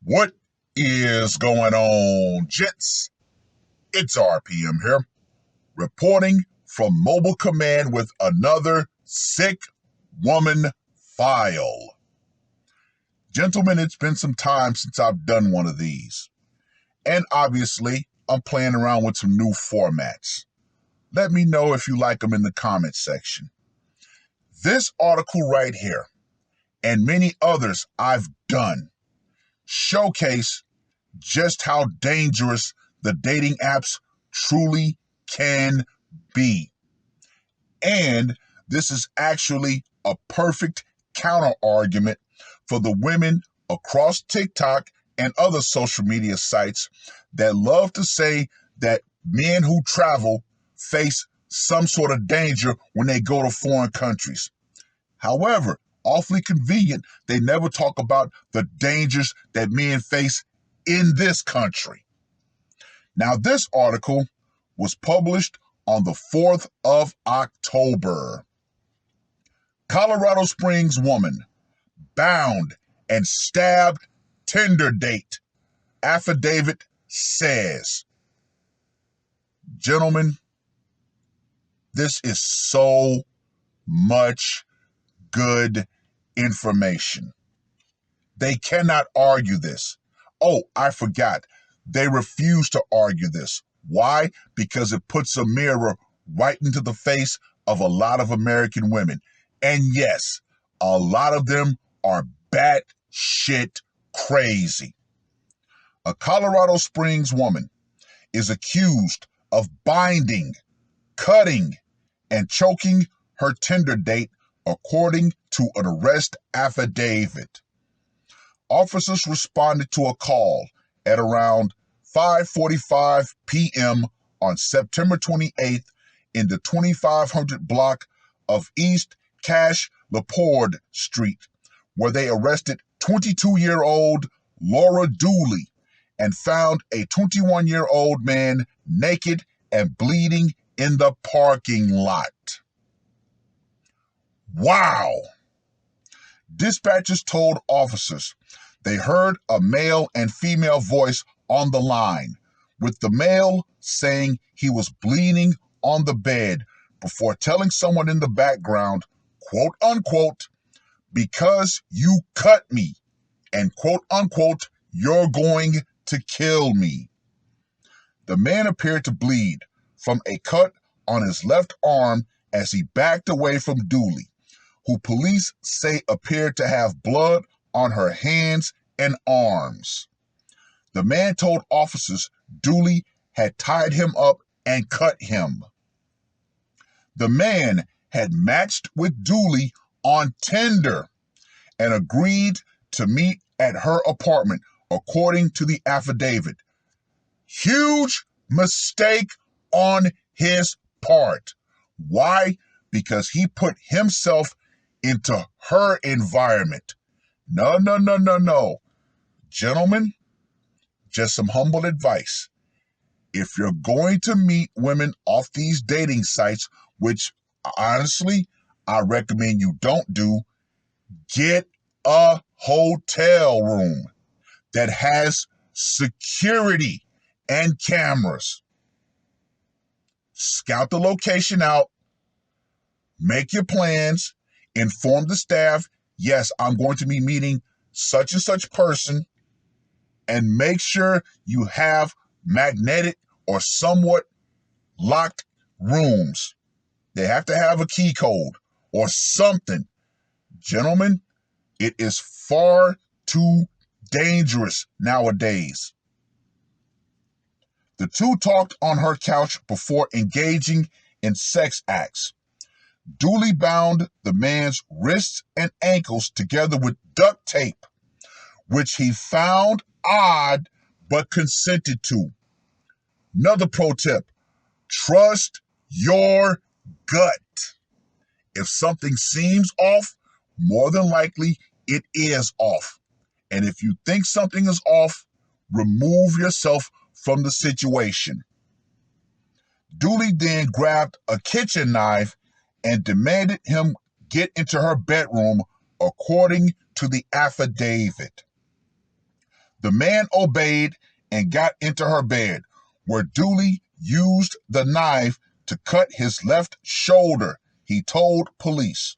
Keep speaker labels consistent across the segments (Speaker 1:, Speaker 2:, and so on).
Speaker 1: What is going on, gents? It's R.P.M. here, reporting from Mobile Command with another sick woman file. Gentlemen, it's been some time since I've done one of these. And obviously, I'm playing around with some new formats. Let me know if you like them in the comments section. This article right here, and many others I've done, showcase just how dangerous the dating apps truly can be. And this is actually a perfect counter argument for the women across TikTok and other social media sites that love to say that men who travel face some sort of danger when they go to foreign countries. However, awfully convenient, they never talk about the dangers that men face in this country. Now, this article was published on the 4th of October. Colorado Springs woman bound and stabbed Tinder date, affidavit says. Gentlemen, this is so much good information. They cannot argue this. Oh, I forgot. They refuse to argue this. Why? Because it puts a mirror right into the face of a lot of American women. And yes, a lot of them are batshit crazy. A Colorado Springs woman is accused of binding, cutting, and choking her Tinder date, according to an arrest affidavit. Officers responded to a call at around 5:45 p.m. on September 28th in the 2500 block of East Cache Laporte Street, where they arrested 22-year-old Laura Dooley and found a 21-year-old man naked and bleeding in the parking lot. Wow! Dispatchers told officers they heard a male and female voice on the line, with the male saying he was bleeding on the bed before telling someone in the background, quote unquote, "because you cut me," and quote unquote, "you're going to kill me." The man appeared to bleed from a cut on his left arm as he backed away from Dooley, who police say appeared to have blood on her hands and arms. The man told officers Dooley had tied him up and cut him. The man had matched with Dooley on Tinder and agreed to meet at her apartment, according to the affidavit. Huge mistake on his part. Why? Because he put himself into her environment. No. Gentlemen, just some humble advice. If you're going to meet women off these dating sites, which honestly, I recommend you don't do, get a hotel room that has security and cameras. Scout the location out, make your plans, inform the staff, yes, I'm going to be meeting such and such person, and make sure you have magnetic or somewhat locked rooms. They have to have a key code or something. Gentlemen, it is far too dangerous nowadays. The two talked on her couch before engaging in sex acts. Dooley bound the man's wrists and ankles together with duct tape, which he found odd but consented to. Another pro tip: trust your gut. If something seems off, more than likely it is off. And if you think something is off, remove yourself from the situation. Dooley then grabbed a kitchen knife and demanded him get into her bedroom, according to the affidavit. The man obeyed and got into her bed, where Dooley used the knife to cut his left shoulder, he told police.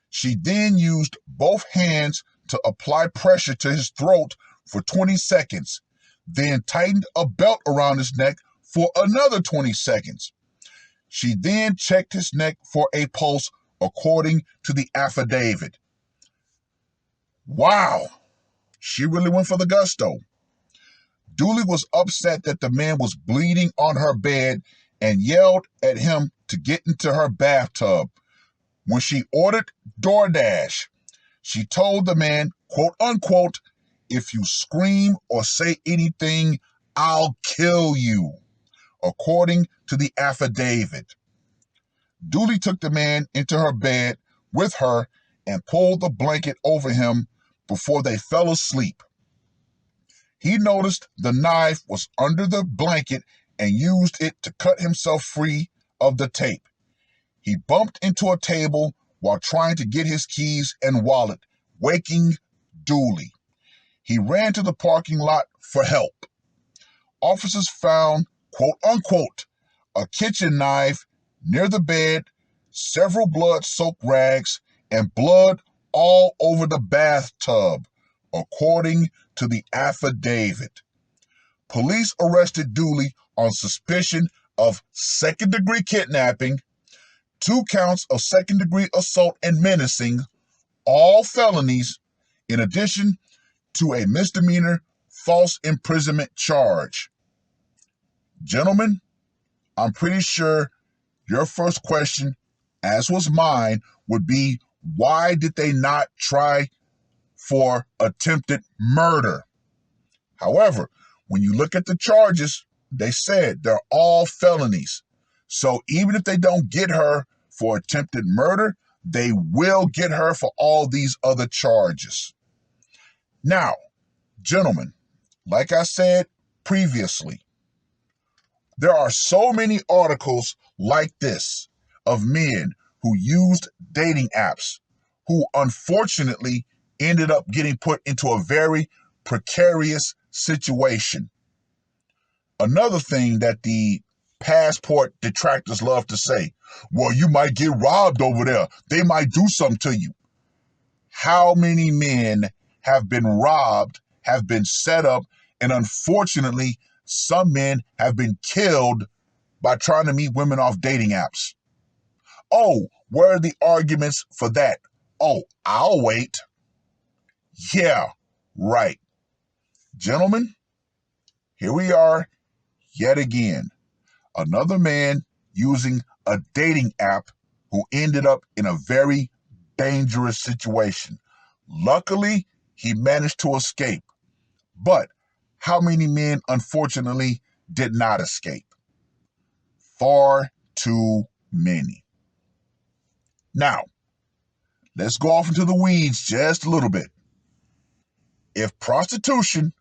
Speaker 1: She then used both hands to apply pressure to his throat for 20 seconds, then tightened a belt around his neck for another 20 seconds. She then checked his neck for a pulse, according to the affidavit. Wow, she really went for the gusto. Dooley was upset that the man was bleeding on her bed and yelled at him to get into her bathtub. When she ordered DoorDash, she told the man, quote unquote, "If you scream or say anything, I'll kill you," according to the affidavit. Dooley took the man into her bed with her and pulled the blanket over him before they fell asleep. He noticed the knife was under the blanket and used it to cut himself free of the tape. He bumped into a table while trying to get his keys and wallet, waking Dooley. He ran to the parking lot for help. Officers found, quote unquote, a kitchen knife near the bed, several blood-soaked rags, and blood all over the bathtub, according to the affidavit. Police arrested Dooley on suspicion of second-degree kidnapping, 2 counts of second-degree assault and menacing, all felonies, in addition to a misdemeanor false imprisonment charge. Gentlemen, I'm pretty sure your first question, as was mine, would be, why did they not try for attempted murder? However, when you look at the charges, they said they're all felonies. So even if they don't get her for attempted murder, they will get her for all these other charges. Now, gentlemen, like I said previously, there are so many articles like this of men who used dating apps who unfortunately ended up getting put into a very precarious situation. Another thing that the passport detractors love to say, well, you might get robbed over there. They might do something to you. How many men have been robbed, have been set up, and unfortunately, some men have been killed by trying to meet women off dating apps? Oh, where are the arguments for that? Oh, I'll wait. Yeah, right. Gentlemen, here we are yet again. Another man using a dating app who ended up in a very dangerous situation. Luckily, he managed to escape. But how many men, unfortunately, did not escape? Far too many. Now, let's go off into the weeds just a little bit. If prostitution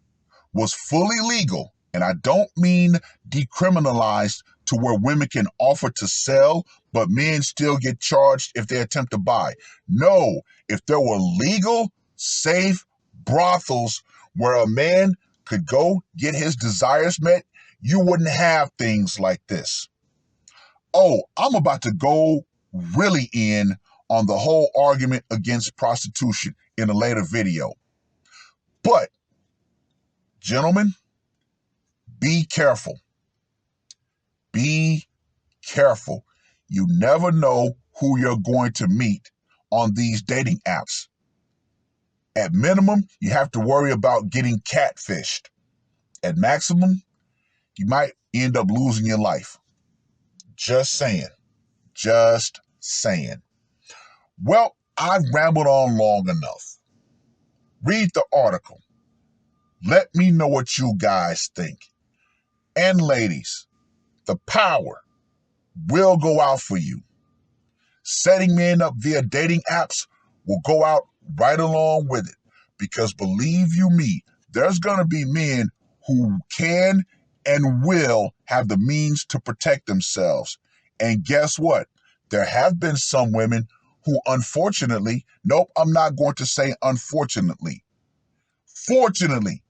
Speaker 1: was fully legal, and I don't mean decriminalized to where women can offer to sell, but men still get charged if they attempt to buy. No, if there were legal, safe brothels where a man could go get his desires met, you wouldn't have things like this. Oh, I'm about to go really in on the whole argument against prostitution in a later video. But, gentlemen, be careful. Be careful. You never know who you're going to meet on these dating apps. At minimum, you have to worry about getting catfished. At maximum, you might end up losing your life. Just saying. Just saying. Well, I've rambled on long enough. Read the article. Let me know what you guys think. And ladies, the power will go out for you. Setting men up via dating apps will go out right along with it. Because believe you me, there's going to be men who can and will have the means to protect themselves. And guess what? There have been some women who unfortunately, nope, I'm not going to say unfortunately, fortunately,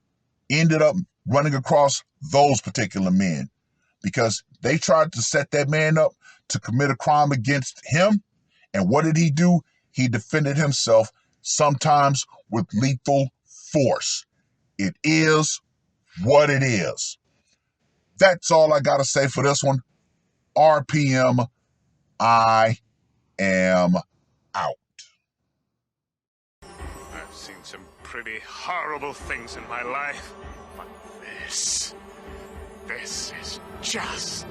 Speaker 1: ended up running across those particular men because they tried to set that man up to commit a crime against him. And what did he do? He defended himself, sometimes with lethal force. It is what it is. That's all I got to say for this one. R.P.M. I am out.
Speaker 2: I've seen some pretty horrible things in my life, but this is just